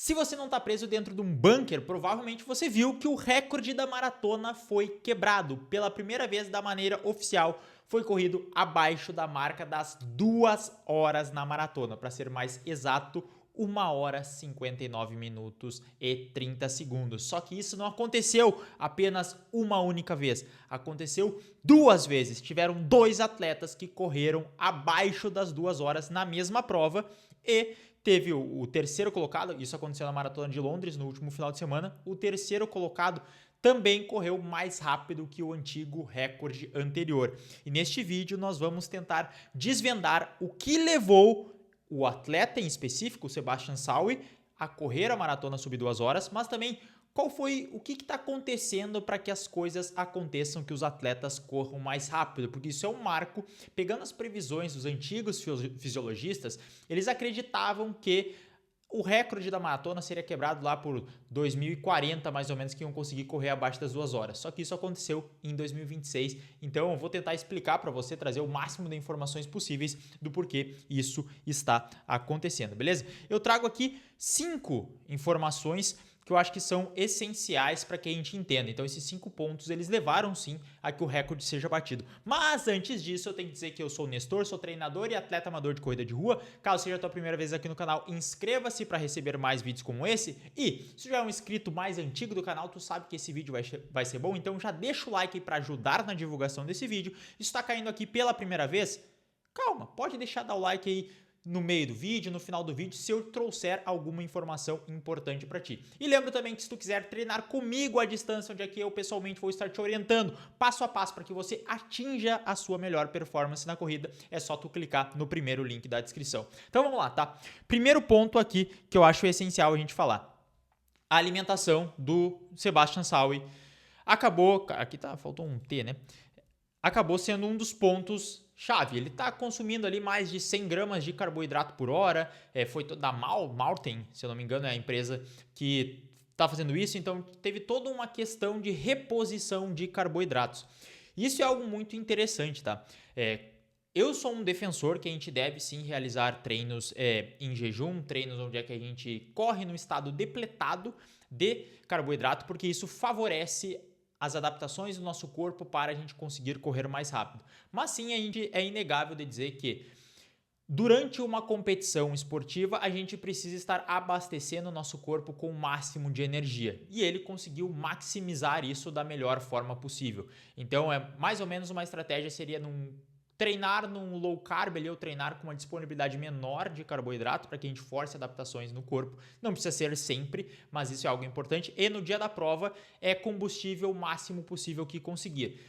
Se você não está preso dentro de um bunker, provavelmente você viu que o recorde da maratona foi quebrado. Pela primeira vez da maneira oficial, foi corrido abaixo da marca das 2 horas na maratona. Para ser mais exato, 1 hora, 59 minutos e 30 segundos. Só que isso não aconteceu apenas uma única vez. Aconteceu 2 vezes. Tiveram 2 atletas que correram abaixo das 2 horas na mesma prova e teve o terceiro colocado, isso aconteceu na Maratona de Londres no último final de semana, o terceiro colocado também correu mais rápido que o antigo recorde anterior. E neste vídeo nós vamos tentar desvendar o que levou o atleta em específico, o Sebastian Saue, a correr a maratona sub 2 horas, mas também o que está acontecendo para que as coisas aconteçam, que os atletas corram mais rápido, porque isso é um marco. Pegando as previsões dos antigos fisiologistas, eles acreditavam que o recorde da maratona seria quebrado lá por 2040, mais ou menos, que iam conseguir correr abaixo das 2 horas. Só que isso aconteceu em 2026. Então eu vou tentar explicar para você, trazer o máximo de informações possíveis do porquê isso está acontecendo, beleza? Eu trago aqui 5 informações que eu acho que são essenciais para que a gente entenda. Então esses 5 pontos, eles levaram sim a que o recorde seja batido. Mas antes disso, eu tenho que dizer que eu sou o Nestor, sou treinador e atleta amador de corrida de rua. Caso seja a tua primeira vez aqui no canal, inscreva-se para receber mais vídeos como esse. E se já é um inscrito mais antigo do canal, tu sabe que esse vídeo vai ser bom, então já deixa o like aí para ajudar na divulgação desse vídeo. Se está caindo aqui pela primeira vez, calma, pode deixar dar o like aí no meio do vídeo, no final do vídeo, se eu trouxer alguma informação importante para ti. E lembra também que se tu quiser treinar comigo à distância, onde é que eu pessoalmente vou estar te orientando passo a passo para que você atinja a sua melhor performance na corrida, é só tu clicar no primeiro link da descrição. Então vamos lá, tá? Primeiro ponto aqui que eu acho essencial a gente falar. A alimentação do Sebastian Saue acabou, aqui tá, faltou um T, né? Acabou sendo um dos pontos chave. Ele está consumindo ali mais de 100 gramas de carboidrato por hora. Foi da Maurten, se eu não me engano, é a empresa que está fazendo isso. Então, teve toda uma questão de reposição de carboidratos. Isso é algo muito interessante, tá? Eu sou um defensor que a gente deve sim realizar treinos em jejum, treinos onde é que a gente corre no estado depletado de carboidrato, porque isso favorece as adaptações do nosso corpo para a gente conseguir correr mais rápido. Mas sim, é inegável de dizer que durante uma competição esportiva, a gente precisa estar abastecendo o nosso corpo com o máximo de energia. E ele conseguiu maximizar isso da melhor forma possível. Então, mais ou menos uma estratégia seria treinar num low carb ali, ou treinar com uma disponibilidade menor de carboidrato para que a gente force adaptações no corpo. Não precisa ser sempre, mas isso é algo importante. E no dia da prova é combustível o máximo possível que conseguir.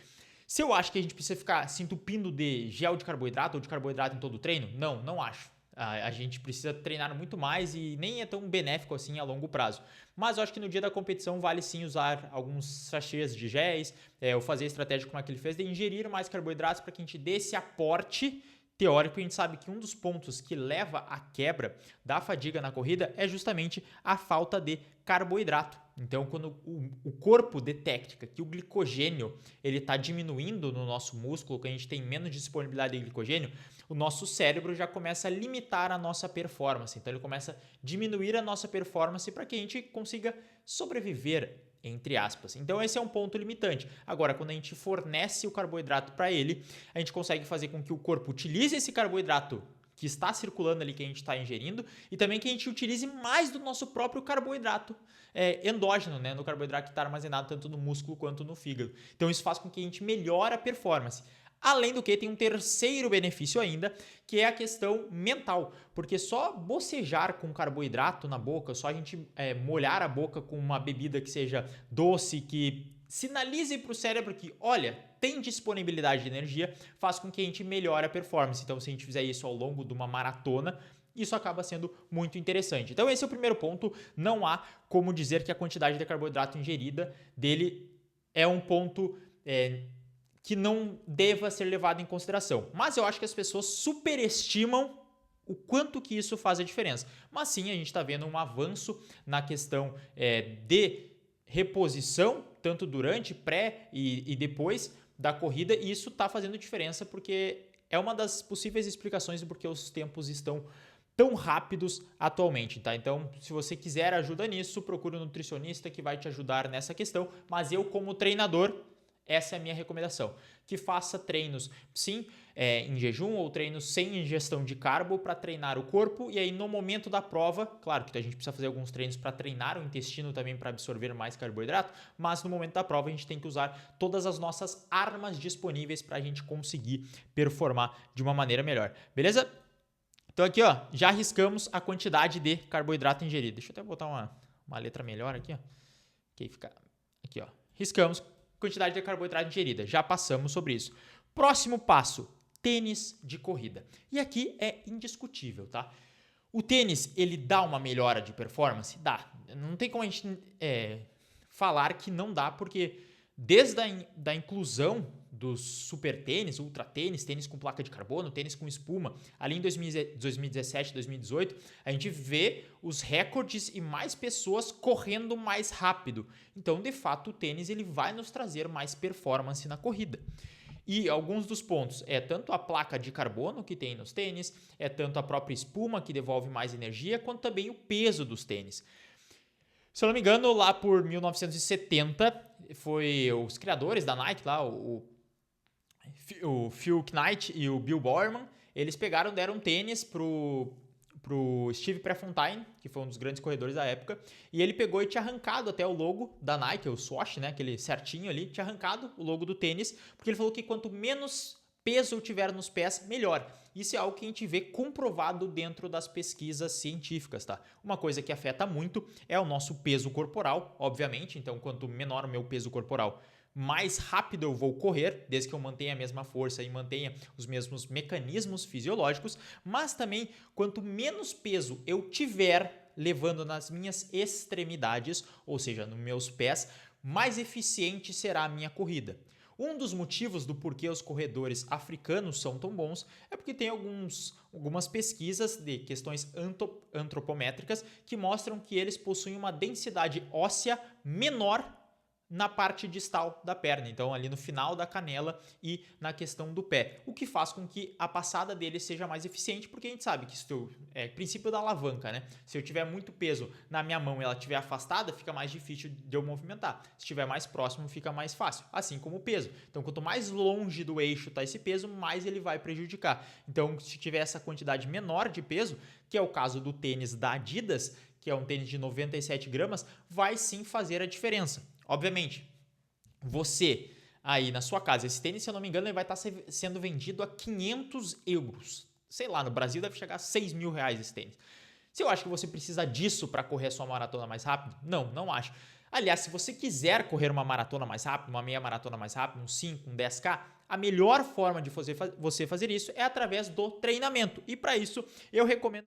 Se eu acho que a gente precisa ficar se entupindo de gel de carboidrato ou de carboidrato em todo o treino, não acho. A gente precisa treinar muito mais e nem é tão benéfico assim a longo prazo. Mas eu acho que no dia da competição vale sim usar alguns sachês de géis, ou fazer a estratégia como aquele fez, de ingerir mais carboidratos para que a gente dê esse aporte teórico. A gente sabe que um dos pontos que leva à quebra da fadiga na corrida é justamente a falta de carboidrato. Então, quando o corpo detecta que o glicogênio ele está diminuindo no nosso músculo, que a gente tem menos disponibilidade de glicogênio, o nosso cérebro já começa a limitar a nossa performance. Então, ele começa a diminuir a nossa performance para que a gente consiga sobreviver, entre aspas. Então, esse é um ponto limitante. Agora, quando a gente fornece o carboidrato para ele, a gente consegue fazer com que o corpo utilize esse carboidrato que está circulando ali, que a gente está ingerindo, e também que a gente utilize mais do nosso próprio carboidrato endógeno, né, no carboidrato que está armazenado tanto no músculo quanto no fígado. Então isso faz com que a gente melhore a performance. Além do que, tem um terceiro benefício ainda, que é a questão mental, porque só bocejar com carboidrato na boca, só a gente molhar a boca com uma bebida que seja doce, que sinalize para o cérebro que, olha, tem disponibilidade de energia, faz com que a gente melhore a performance. Então, se a gente fizer isso ao longo de uma maratona, isso acaba sendo muito interessante. Então, esse é o primeiro ponto. Não há como dizer que a quantidade de carboidrato ingerida dele é um ponto que não deva ser levado em consideração. Mas eu acho que as pessoas superestimam o quanto que isso faz a diferença. Mas sim, a gente está vendo um avanço na questão de reposição, tanto durante, pré e depois da corrida, e isso está fazendo diferença porque é uma das possíveis explicações do porquê os tempos estão tão rápidos atualmente, tá? Então, se você quiser ajuda nisso, procure um nutricionista que vai te ajudar nessa questão, mas eu, como treinador, essa é a minha recomendação, que faça treinos, sim, em jejum ou treinos sem ingestão de carbo para treinar o corpo, e aí no momento da prova, claro que a gente precisa fazer alguns treinos para treinar o intestino também para absorver mais carboidrato, mas no momento da prova a gente tem que usar todas as nossas armas disponíveis para a gente conseguir performar de uma maneira melhor, beleza? Então aqui, ó, já riscamos a quantidade de carboidrato ingerido. Deixa eu até botar uma letra melhor aqui, ó. Que fica aqui, ó. Riscamos quantidade de carboidrato ingerida. Já passamos sobre isso. Próximo passo, tênis de corrida. E aqui é indiscutível, tá? O tênis, ele dá uma melhora de performance? Dá. Não tem como a gente falar que não dá, porque desde a inclusão dos super tênis, ultra tênis, tênis com placa de carbono, tênis com espuma, ali em 2017, 2018, a gente vê os recordes e mais pessoas correndo mais rápido. Então, de fato, o tênis ele vai nos trazer mais performance na corrida. E alguns dos pontos é tanto a placa de carbono que tem nos tênis, é tanto a própria espuma que devolve mais energia, quanto também o peso dos tênis. Se eu não me engano, lá por 1970, foi os criadores da Nike, lá, o Phil Knight e o Bill Bowerman, eles deram um tênis pro Steve Prefontaine, que foi um dos grandes corredores da época, e ele pegou e tinha arrancado até o logo da Nike, o swoosh, né, aquele certinho ali, tinha arrancado o logo do tênis, porque ele falou que quanto menos peso eu tiver nos pés, melhor. Isso é algo que a gente vê comprovado dentro das pesquisas científicas, tá? Uma coisa que afeta muito é o nosso peso corporal, obviamente, então quanto menor o meu peso corporal, mais rápido eu vou correr, desde que eu mantenha a mesma força e mantenha os mesmos mecanismos fisiológicos, mas também quanto menos peso eu tiver levando nas minhas extremidades, ou seja, nos meus pés, mais eficiente será a minha corrida. Um dos motivos do porquê os corredores africanos são tão bons é porque tem algumas pesquisas de questões antropométricas que mostram que eles possuem uma densidade óssea menor na parte distal da perna, então ali no final da canela e na questão do pé, o que faz com que a passada dele seja mais eficiente, porque a gente sabe que isso é princípio da alavanca, né? Se eu tiver muito peso na minha mão e ela estiver afastada, fica mais difícil de eu movimentar. Se estiver mais próximo, fica mais fácil, assim como o peso. Então, quanto mais longe do eixo está esse peso, mais ele vai prejudicar. Então, se tiver essa quantidade menor de peso, que é o caso do tênis da Adidas, que é um tênis de 97 gramas, vai sim fazer a diferença. Obviamente, você aí na sua casa, esse tênis, se eu não me engano, ele vai estar sendo vendido a 500 euros. Sei lá, no Brasil deve chegar a 6 mil reais esse tênis. Se eu acho que você precisa disso para correr a sua maratona mais rápido, não acho. Aliás, se você quiser correr uma maratona mais rápido, uma meia maratona mais rápido, um 5, um 10K, a melhor forma de você fazer isso é através do treinamento. E para isso, eu recomendo.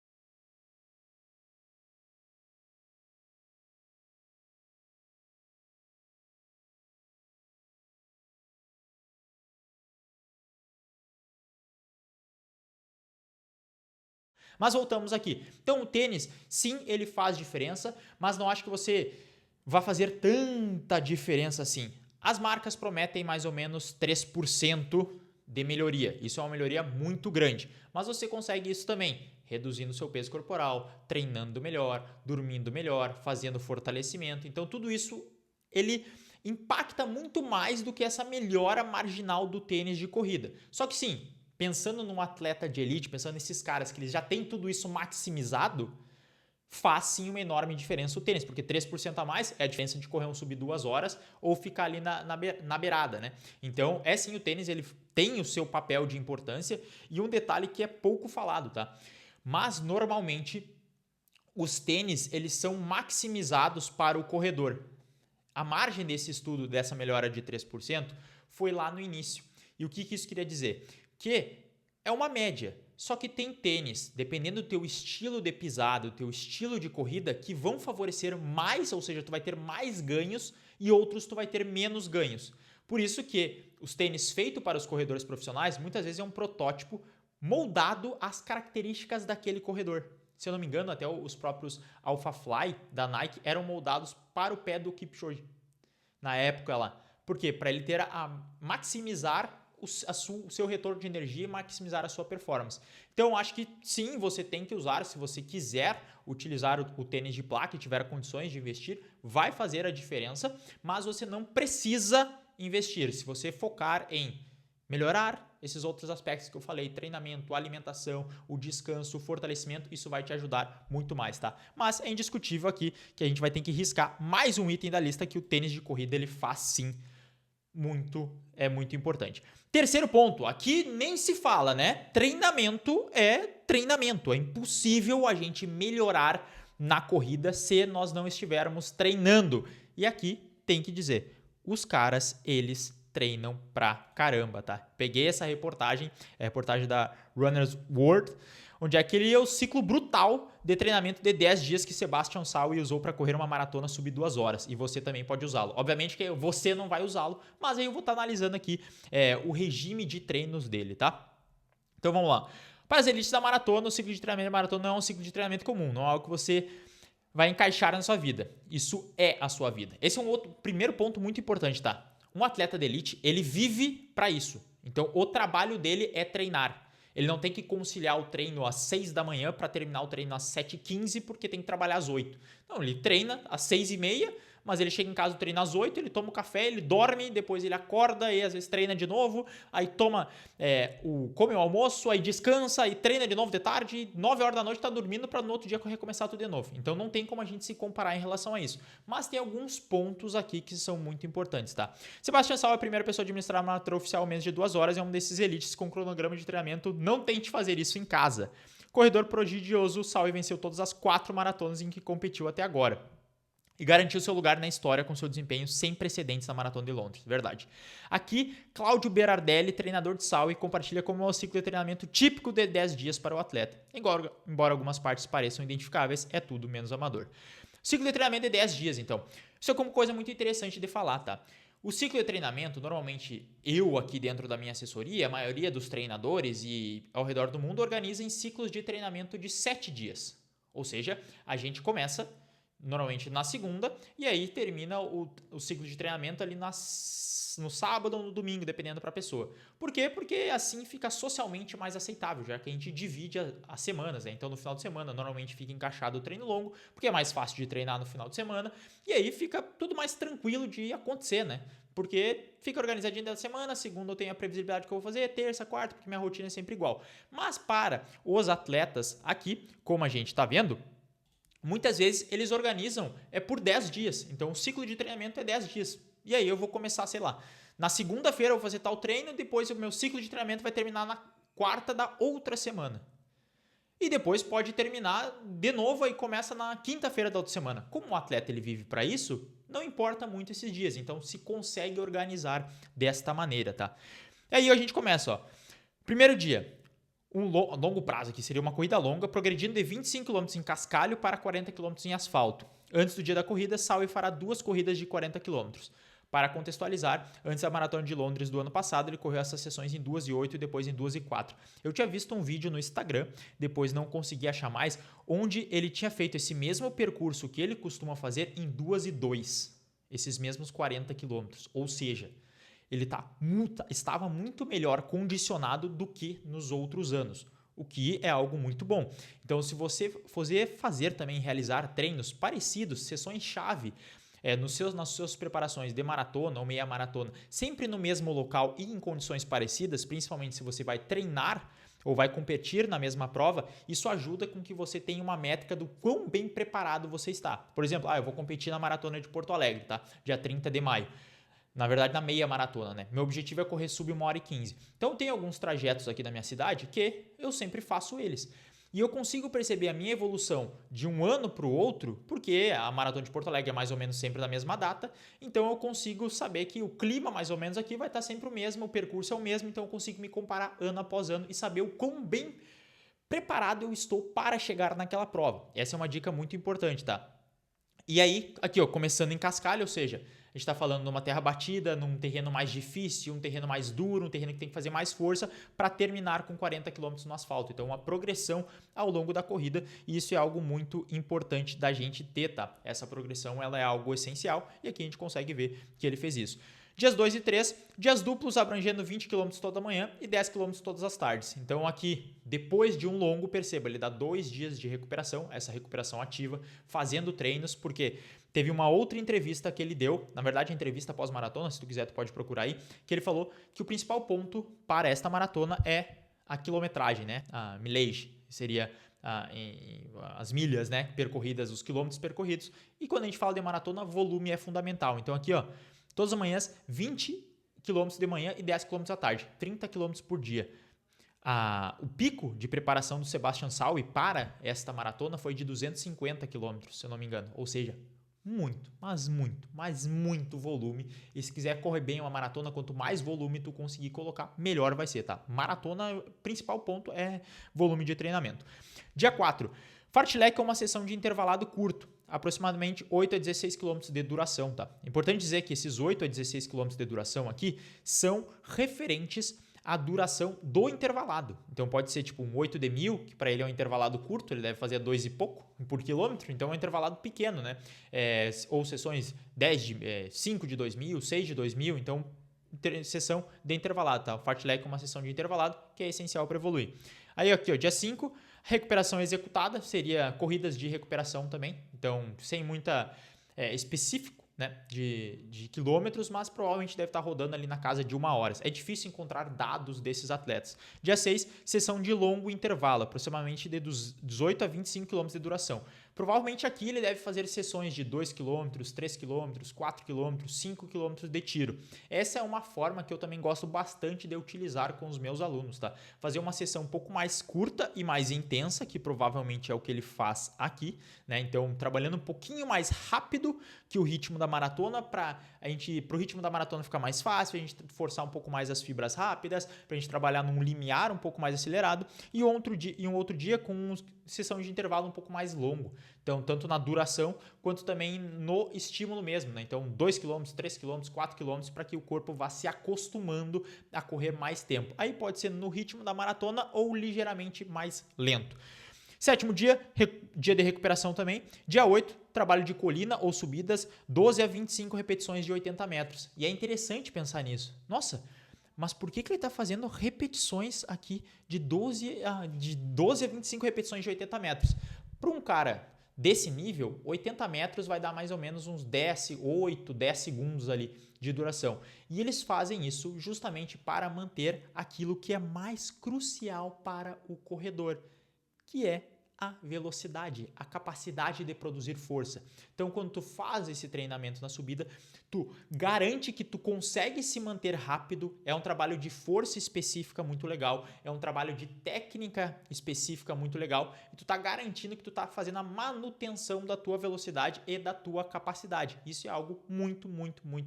Mas voltamos aqui. Então o tênis, sim, ele faz diferença, mas não acho que você vai fazer tanta diferença assim. As marcas prometem mais ou menos 3% de melhoria. Isso é uma melhoria muito grande. Mas você consegue isso também, reduzindo seu peso corporal, treinando melhor, dormindo melhor, fazendo fortalecimento. Então tudo isso ele impacta muito mais do que essa melhora marginal do tênis de corrida. Só que sim, pensando num atleta de elite, pensando nesses caras que eles já têm tudo isso maximizado, faz sim uma enorme diferença o tênis, porque 3% a mais é a diferença de correr um sub 2 horas ou ficar ali na beirada, né? Então, é sim, o tênis ele tem o seu papel de importância e um detalhe que é pouco falado, tá? Mas, normalmente, os tênis, eles são maximizados para o corredor. A margem desse estudo, dessa melhora de 3%, foi lá no início. E o que isso queria dizer? Que é uma média, só que tem tênis, dependendo do teu estilo de pisada, do teu estilo de corrida, que vão favorecer mais, ou seja, tu vai ter mais ganhos e outros tu vai ter menos ganhos. Por isso que os tênis feitos para os corredores profissionais, muitas vezes é um protótipo moldado às características daquele corredor. Se eu não me engano, até os próprios Alpha Fly da Nike eram moldados para o pé do Kipchoge na época lá. Por quê? Para ele ter maximizar o seu retorno de energia e maximizar a sua performance. Então, acho que sim, você tem que usar, se você quiser utilizar o tênis de placa e tiver condições de investir, vai fazer a diferença, mas você não precisa investir. Se você focar em melhorar esses outros aspectos que eu falei, treinamento, alimentação, o descanso, o fortalecimento, isso vai te ajudar muito mais, tá? Mas é indiscutível aqui que a gente vai ter que riscar mais um item da lista que o tênis de corrida ele faz sim muito importante. Terceiro ponto, aqui nem se fala, né? Treinamento é treinamento. É impossível a gente melhorar na corrida se nós não estivermos treinando. E aqui tem que dizer, os caras, eles treinam pra caramba, tá? Peguei essa reportagem, é a reportagem da Runner's World, onde é aquele é o ciclo brutal de treinamento de 10 dias que Sebastian Saue usou para correr uma maratona sub 2 horas. E você também pode usá-lo. Obviamente que você não vai usá-lo, mas aí eu vou estar analisando aqui o regime de treinos dele, tá? Então vamos lá. Para as elites da maratona, o ciclo de treinamento da maratona não é um ciclo de treinamento comum, não é algo que você vai encaixar na sua vida. Isso é a sua vida. Esse é um outro primeiro ponto muito importante, tá? Um atleta de elite, ele vive para isso. Então, o trabalho dele é treinar. Ele não tem que conciliar o treino às 6 da manhã para terminar o treino às 7h15 porque tem que trabalhar às 8. Não, ele treina às 6h30, mas ele chega em casa, treina às 8, ele toma o café, ele dorme, depois ele acorda e às vezes treina de novo, aí come o almoço, aí descansa, aí treina de novo de tarde, 9 horas da noite tá dormindo para no outro dia recomeçar tudo de novo. Então não tem como a gente se comparar em relação a isso. Mas tem alguns pontos aqui que são muito importantes, tá? Sebastian Saue é a primeira pessoa a administrar uma maratona oficial menos de 2 horas, é um desses elites com cronograma de treinamento. Não tente fazer isso em casa. Corredor prodigioso, Saue venceu todas as 4 maratonas em que competiu até agora e garantiu seu lugar na história com seu desempenho sem precedentes na Maratona de Londres. Verdade. Aqui, Cláudio Berardelli, treinador de Saue, compartilha como é o ciclo de treinamento típico de 10 dias para o atleta. Embora algumas partes pareçam identificáveis, é tudo menos amador. Ciclo de treinamento de 10 dias, então. Isso é como coisa muito interessante de falar, tá? O ciclo de treinamento, normalmente eu aqui dentro da minha assessoria, a maioria dos treinadores e ao redor do mundo organiza em ciclos de treinamento de 7 dias. Ou seja, a gente começa normalmente na segunda, e aí termina o ciclo de treinamento ali no sábado ou no domingo, dependendo para a pessoa. Por quê? Porque assim fica socialmente mais aceitável, já que a gente divide as semanas, né? Então no final de semana normalmente fica encaixado o treino longo, porque é mais fácil de treinar no final de semana, e aí fica tudo mais tranquilo de acontecer, né? Porque fica organizadinho da semana, segunda eu tenho a previsibilidade que eu vou fazer, terça, quarta, porque minha rotina é sempre igual. Mas para os atletas aqui, como a gente está vendo, muitas vezes eles organizam por 10 dias. Então o ciclo de treinamento é 10 dias. E aí eu vou começar, sei lá, na segunda-feira eu vou fazer tal treino, depois o meu ciclo de treinamento vai terminar na quarta da outra semana. E depois pode terminar de novo e começa na quinta-feira da outra semana. Como o atleta ele vive para isso, não importa muito esses dias. Então se consegue organizar desta maneira, tá? E aí a gente começa, ó. Primeiro dia, um longo prazo aqui, seria uma corrida longa, progredindo de 25 km em cascalho para 40 km em asfalto. Antes do dia da corrida, Saue fará 2 corridas de 40 km. Para contextualizar, antes da Maratona de Londres do ano passado, ele correu essas sessões em 2:08 e depois em 2:04. Eu tinha visto um vídeo no Instagram, depois não consegui achar mais, onde ele tinha feito esse mesmo percurso que ele costuma fazer em 2:02. Esses mesmos 40 km. Ou seja, ele estava muito melhor condicionado do que nos outros anos, o que é algo muito bom. Então, se você fazer também, realizar treinos parecidos, sessões-chave, nas suas preparações de maratona ou meia maratona, sempre no mesmo local e em condições parecidas, principalmente se você vai treinar ou vai competir na mesma prova, isso ajuda com que você tenha uma métrica do quão bem preparado você está. Por exemplo, eu vou competir na Maratona de Porto Alegre, tá? Dia 30 de maio. Na verdade, na meia maratona, né? Meu objetivo é correr sub 1h15. Então, tem alguns trajetos aqui da minha cidade que eu sempre faço eles. E eu consigo perceber a minha evolução de um ano para o outro, porque a Maratona de Porto Alegre é mais ou menos sempre na mesma data, então eu consigo saber que o clima mais ou menos aqui vai estar sempre o mesmo, o percurso é o mesmo, então eu consigo me comparar ano após ano e saber o quão bem preparado eu estou para chegar naquela prova. Essa é uma dica muito importante, tá? E aí, aqui ó, começando em cascalho, ou seja, a gente está falando numa terra batida, num terreno mais difícil, um terreno mais duro, um terreno que tem que fazer mais força para terminar com 40 km no asfalto. Então, uma progressão ao longo da corrida e isso é algo muito importante da gente ter, tá? Essa progressão ela é algo essencial e aqui a gente consegue ver que ele fez isso. Dias 2 e 3, dias duplos abrangendo 20 km toda manhã e 10 km todas as tardes. Então aqui, depois de um longo, perceba, ele dá 2 dias de recuperação, essa recuperação ativa, fazendo treinos, porque teve uma outra entrevista que ele deu, na verdade a entrevista pós-maratona, se tu quiser tu pode procurar aí, que ele falou que o principal ponto para esta maratona é a quilometragem, né? A milage, seria as milhas, né, percorridas, os quilômetros percorridos. E quando a gente fala de maratona, volume é fundamental. Então aqui, ó, todas as manhãs, 20 km de manhã e 10 km à tarde, 30 km por dia. O pico de preparação do Sebastian Saue para esta maratona foi de 250 km, se eu não me engano. Ou seja, muito volume. E se quiser correr bem uma maratona, quanto mais volume tu conseguir colocar, melhor vai ser, tá? Maratona, principal ponto é volume de treinamento. Dia 4, fartlek é uma sessão de intervalado curto, aproximadamente 8 a 16 km de duração, tá? Importante dizer que esses 8 a 16 km de duração aqui são referentes a duração do intervalado. Então pode ser tipo um 8 de 1000, que para ele é um intervalado curto, ele deve fazer 2 e pouco por quilômetro, então é um intervalado pequeno, né? Ou sessões 5 de 2000, 6 de 2000, então sessão de intervalado, tá? O fartlek é uma sessão de intervalado que é essencial para evoluir. Aí aqui, ó, dia 5, recuperação executada, seria corridas de recuperação também, então sem muita específico, né, de quilômetros, mas provavelmente deve estar rodando ali na casa de 1 hora. É difícil encontrar dados desses atletas. Dia 6, sessão de longo intervalo, aproximadamente de 18 a 25 km de duração. Provavelmente aqui ele deve fazer sessões de 2 km, 3 km, 4 km, 5 km de tiro. Essa é uma forma que eu também gosto bastante de utilizar com os meus alunos, tá? Fazer uma sessão um pouco mais curta e mais intensa, que provavelmente é o que ele faz aqui, né? Então, trabalhando um pouquinho mais rápido que o ritmo da maratona, para o ritmo da maratona ficar mais fácil, a gente forçar um pouco mais as fibras rápidas, para a gente trabalhar num limiar um pouco mais acelerado, e um outro dia com sessão de intervalo um pouco mais longo. Então, tanto na duração quanto também no estímulo mesmo, né? Então, 2 km, 3 km, 4 km, para que o corpo vá se acostumando a correr mais tempo. Aí pode ser no ritmo da maratona ou ligeiramente mais lento. 7º dia, dia de recuperação também. Dia 8, trabalho de colina ou subidas, 12 a 25 repetições de 80 metros. E é interessante pensar nisso. Nossa, mas por que ele está fazendo repetições aqui de 12 a 25 repetições de 80 metros? Para um cara desse nível, 80 metros vai dar mais ou menos uns 10 segundos ali de duração. E eles fazem isso justamente para manter aquilo que é mais crucial para o corredor, que é a velocidade, a capacidade de produzir força. Então, quando tu faz esse treinamento na subida, tu garante que tu consegue se manter rápido, é um trabalho de força específica muito legal, é um trabalho de técnica específica muito legal, e tu tá garantindo que tu tá fazendo a manutenção da tua velocidade e da tua capacidade. Isso é algo muito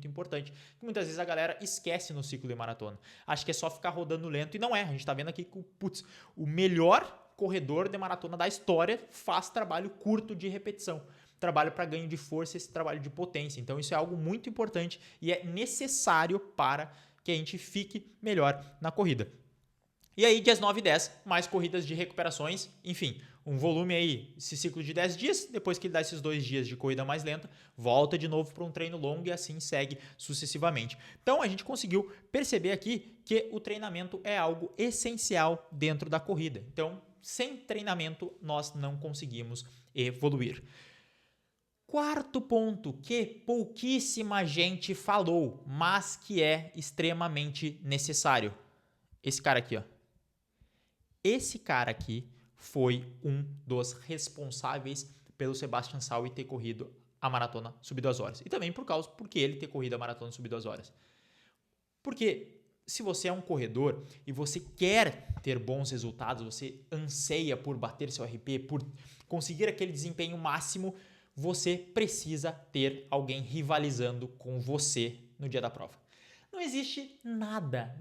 importante, que muitas vezes a galera esquece no ciclo de maratona. Acho que é só ficar rodando lento, e não é. A gente tá vendo aqui que o melhor corredor de maratona da história faz trabalho curto de repetição, trabalho para ganho de força, esse trabalho de potência. Então isso é algo muito importante e é necessário para que a gente fique melhor na corrida. E aí, dias 9 e 10, mais corridas de recuperações, enfim, um volume aí, esse ciclo de 10 dias, depois que ele dá esses 2 dias de corrida mais lenta, volta de novo para um treino longo e assim segue sucessivamente. Então, a gente conseguiu perceber aqui que o treinamento é algo essencial dentro da corrida. Então, sem treinamento, nós não conseguimos evoluir. 4º ponto que pouquíssima gente falou, mas que é extremamente necessário. Esse cara aqui, ó. Esse cara aqui foi um dos responsáveis pelo Sebastian Saue ter corrido a maratona sub 2 horas. E também porque ele ter corrido a maratona sub 2 horas. Porque se você é um corredor e você quer ter bons resultados, você anseia por bater seu RP, por conseguir aquele desempenho máximo, você precisa ter alguém rivalizando com você no dia da prova. Não existe nada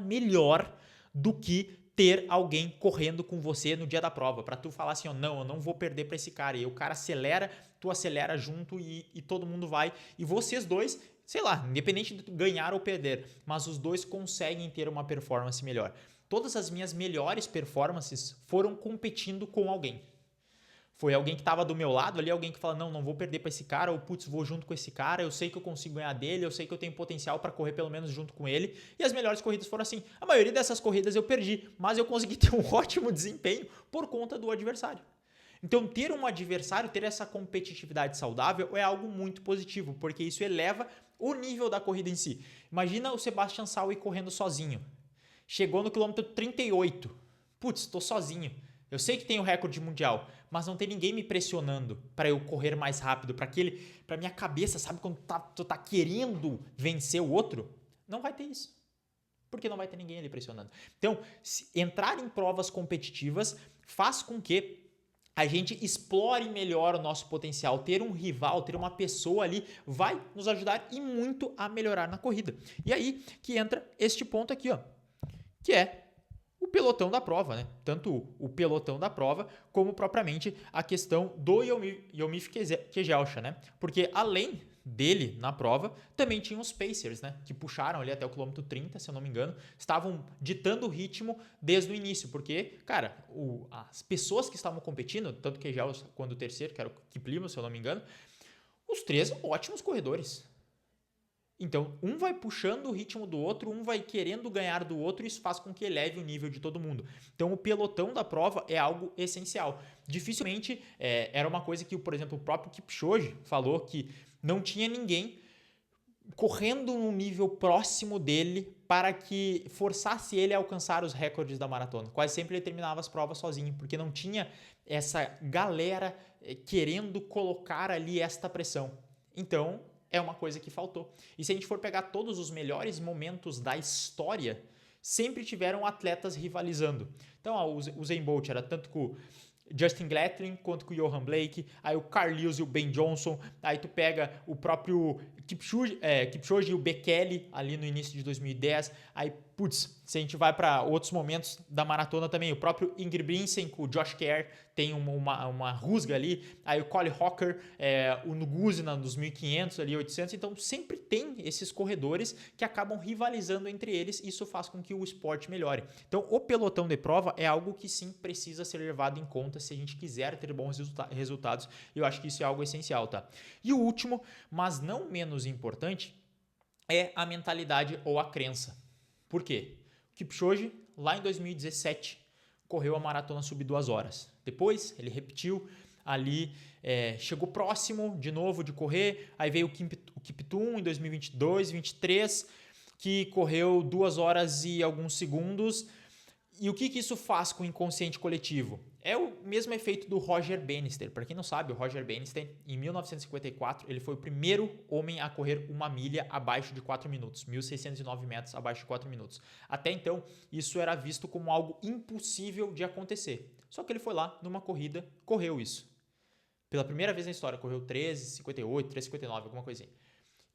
melhor do que ter alguém correndo com você no dia da prova, para tu falar assim, não, eu não vou perder para esse cara, e o cara acelera, tu acelera junto e todo mundo vai, e vocês dois, sei lá, independente de tu ganhar ou perder, mas os dois conseguem ter uma performance melhor. Todas as minhas melhores performances foram competindo com alguém. Foi alguém que estava do meu lado ali, alguém que fala, não vou perder para esse cara, ou putz, vou junto com esse cara, eu sei que eu consigo ganhar dele, eu sei que eu tenho potencial para correr pelo menos junto com ele. E as melhores corridas foram assim. A maioria dessas corridas eu perdi, mas eu consegui ter um ótimo desempenho por conta do adversário. Então, ter um adversário, ter essa competitividade saudável é algo muito positivo, porque isso eleva o nível da corrida em si. Imagina o Sebastian Saue correndo sozinho. Chegou no quilômetro 38. Putz, estou sozinho. Eu sei que tem o recorde mundial, mas não tem ninguém me pressionando para eu correr mais rápido, para minha cabeça, sabe quando tu tá querendo vencer o outro? Não vai ter isso. Porque não vai ter ninguém ali pressionando. Então, entrar em provas competitivas faz com que a gente explore melhor o nosso potencial. Ter um rival, ter uma pessoa ali vai nos ajudar e muito a melhorar na corrida. E aí que entra este ponto aqui, ó, que é o pelotão da prova, né? Tanto o pelotão da prova como propriamente a questão do Yomif Kejelcha, né? Porque além dele na prova, também tinha os Pacers, né? Que puxaram ali até o quilômetro 30, se eu não me engano, estavam ditando o ritmo desde o início, porque, cara, as pessoas que estavam competindo, tanto Kejelcha quanto o terceiro, que era o Kiplimo, se eu não me engano, os três ótimos corredores. Então, um vai puxando o ritmo do outro, um vai querendo ganhar do outro, e isso faz com que eleve o nível de todo mundo. Então, o pelotão da prova é algo essencial. Dificilmente era uma coisa que, por exemplo, o próprio Kipchoge falou que não tinha ninguém correndo num nível próximo dele para que forçasse ele a alcançar os recordes da maratona. Quase sempre ele terminava as provas sozinho, porque não tinha essa galera querendo colocar ali esta pressão. Então, é uma coisa que faltou. E se a gente for pegar todos os melhores momentos da história, sempre tiveram atletas rivalizando. Então, o Usain Bolt era tanto com o Justin Gatlin quanto com o Johan Blake, aí o Carl Lewis e o Ben Johnson, aí tu pega o próprio Kipchoge e o Bekele ali no início de 2010, aí, putz, se a gente vai para outros momentos da maratona também, o próprio Ingebrigtsen com o Josh Kerr tem uma rusga ali, aí o Colin Hawker, o Nugusina nos 1500 ali, 800, então sempre tem esses corredores que acabam rivalizando entre eles, e isso faz com que o esporte melhore. Então, o pelotão de prova é algo que sim precisa ser levado em conta se a gente quiser ter bons resultados, e eu acho que isso é algo essencial, tá? E o último, mas não menos importante, é a mentalidade ou a crença. Por quê? O Kipchoge, lá em 2017, correu a maratona sub 2 horas. Depois, ele repetiu ali, chegou próximo de novo de correr, aí veio o Kiptum em 2022, 2023, que correu 2 horas e alguns segundos. E o que isso faz com o inconsciente coletivo? É o mesmo efeito do Roger Bannister. Para quem não sabe, o Roger Bannister, em 1954, ele foi o primeiro homem a correr uma milha abaixo de 4 minutos, 1.609 metros abaixo de 4 minutos. Até então, isso era visto como algo impossível de acontecer. Só que ele foi lá, numa corrida, correu isso. Pela primeira vez na história, correu 13,58, 13,59, alguma coisinha.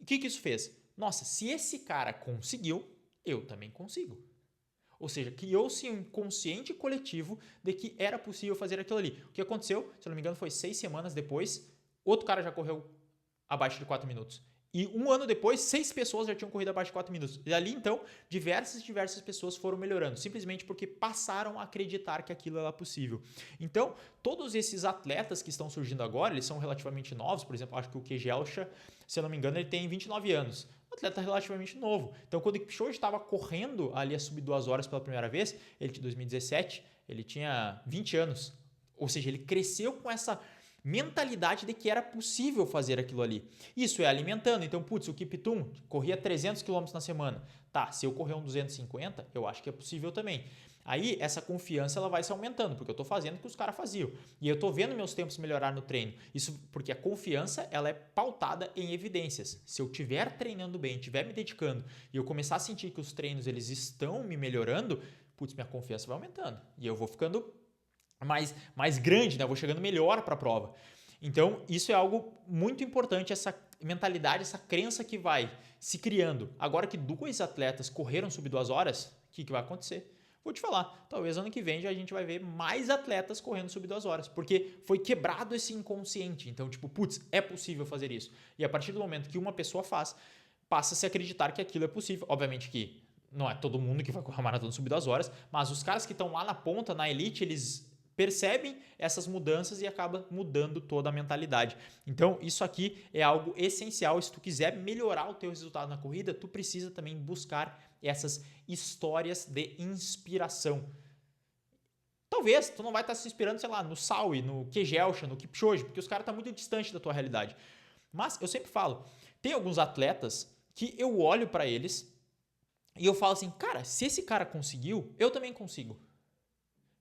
E o que isso fez? Nossa, se esse cara conseguiu, eu também consigo. Ou seja, criou-se um consciente coletivo de que era possível fazer aquilo ali. O que aconteceu, se eu não me engano, foi 6 semanas depois, outro cara já correu abaixo de 4 minutos. E um ano depois, 6 pessoas já tinham corrido abaixo de 4 minutos. E ali, então, diversas pessoas foram melhorando, simplesmente porque passaram a acreditar que aquilo era possível. Então, todos esses atletas que estão surgindo agora, eles são relativamente novos. Por exemplo, acho que o Kejelcha, se eu não me engano, ele tem 29 anos. Um atleta relativamente novo. Então, quando o Kipchoge estava correndo ali a sub 2 horas pela primeira vez, ele de 2017, ele tinha 20 anos. Ou seja, ele cresceu com essa mentalidade de que era possível fazer aquilo ali. Isso é alimentando. Então, putz, o Kiptum corria 300 km na semana. Tá, se eu correr um 250, eu acho que é possível também. Aí, essa confiança ela vai se aumentando, porque eu estou fazendo o que os caras faziam. E eu estou vendo meus tempos melhorar no treino. Isso porque a confiança ela é pautada em evidências. Se eu estiver treinando bem, estiver me dedicando, e eu começar a sentir que os treinos eles estão me melhorando, putz, minha confiança vai aumentando. E eu vou ficando mais grande, né? Eu vou chegando melhor para a prova. Então, isso é algo muito importante, essa mentalidade, essa crença que vai se criando. Agora que 2 atletas correram sub 2 horas, o que vai acontecer? Vou te falar, talvez ano que vem já a gente vai ver mais atletas correndo sub 2 horas, porque foi quebrado esse inconsciente. Então, tipo, putz, é possível fazer isso. E a partir do momento que uma pessoa faz, passa a se acreditar que aquilo é possível. Obviamente que não é todo mundo que vai correr a maratona sub 2 horas, mas os caras que estão lá na ponta, na elite, eles percebem essas mudanças e acaba mudando toda a mentalidade. Então, isso aqui é algo essencial. Se tu quiser melhorar o teu resultado na corrida, tu precisa também buscar essas histórias de inspiração. Talvez tu não vai estar se inspirando, sei lá, no Saui, no Kejelcha, no Kipchoge, porque os caras estão muito distantes da tua realidade. Mas eu sempre falo, tem alguns atletas que eu olho para eles e eu falo assim, cara, se esse cara conseguiu, eu também consigo.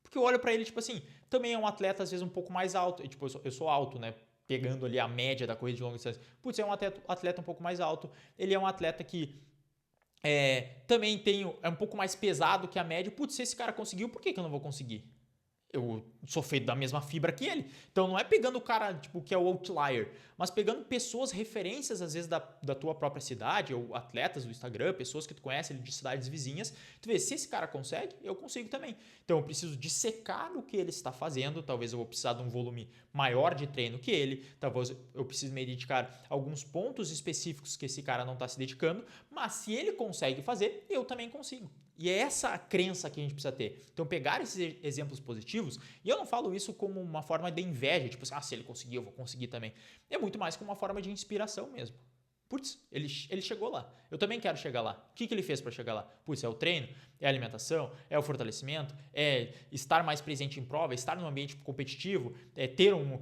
Porque eu olho para ele, tipo assim, também é um atleta às vezes um pouco mais alto. E, tipo, eu sou alto, né? Pegando ali a média da corrida de longa distância. Putz, é um atleta um pouco mais alto. Ele é um atleta que também é um pouco mais pesado que a média. Putz, se esse cara conseguiu, por que eu não vou conseguir? Eu sou feito da mesma fibra que ele. Então não é pegando o cara tipo, que é o outlier, mas pegando pessoas, referências às vezes da tua própria cidade, ou atletas do Instagram, pessoas que tu conhece de cidades vizinhas. Tu vê, se esse cara consegue, eu consigo também. Então eu preciso dissecar o que ele está fazendo. Talvez eu vou precisar de um volume maior de treino que ele. Talvez eu precise me dedicar a alguns pontos específicos que esse cara não está se dedicando. Mas se ele consegue fazer, eu também consigo. E é essa a crença que a gente precisa ter. Então, pegar esses exemplos positivos, e eu não falo isso como uma forma de inveja, tipo assim, se ele conseguiu, eu vou conseguir também. É muito mais como uma forma de inspiração mesmo. Putz, ele chegou lá. Eu também quero chegar lá. O que ele fez para chegar lá? Putz, é o treino, é a alimentação, é o fortalecimento, é estar mais presente em prova, é estar num ambiente competitivo, é ter um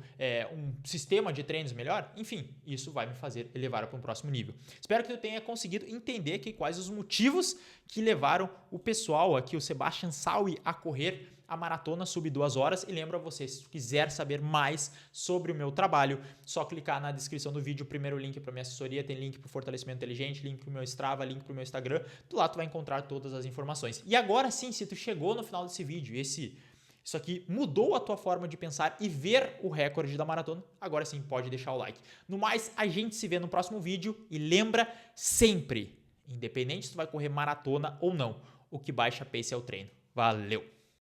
sistema de treinos melhor. Enfim, isso vai me fazer elevar para um próximo nível. Espero que eu tenha conseguido entender aqui quais os motivos que levaram o pessoal aqui, o Sebastian Saui, a correr a maratona sub 2 horas. E lembro a você, se tu quiser saber mais sobre o meu trabalho, só clicar na descrição do vídeo, o primeiro link para minha assessoria, tem link para o fortalecimento inteligente, link para o meu Strava, link para o meu Instagram. Do lá tu vai encontrar todas as informações. E agora sim, se tu chegou no final desse vídeo, isso aqui mudou a tua forma de pensar e ver o recorde da maratona, agora sim pode deixar o like. No mais, a gente se vê no próximo vídeo e lembra sempre, independente se tu vai correr maratona ou não, o que baixa pace é o treino. Valeu!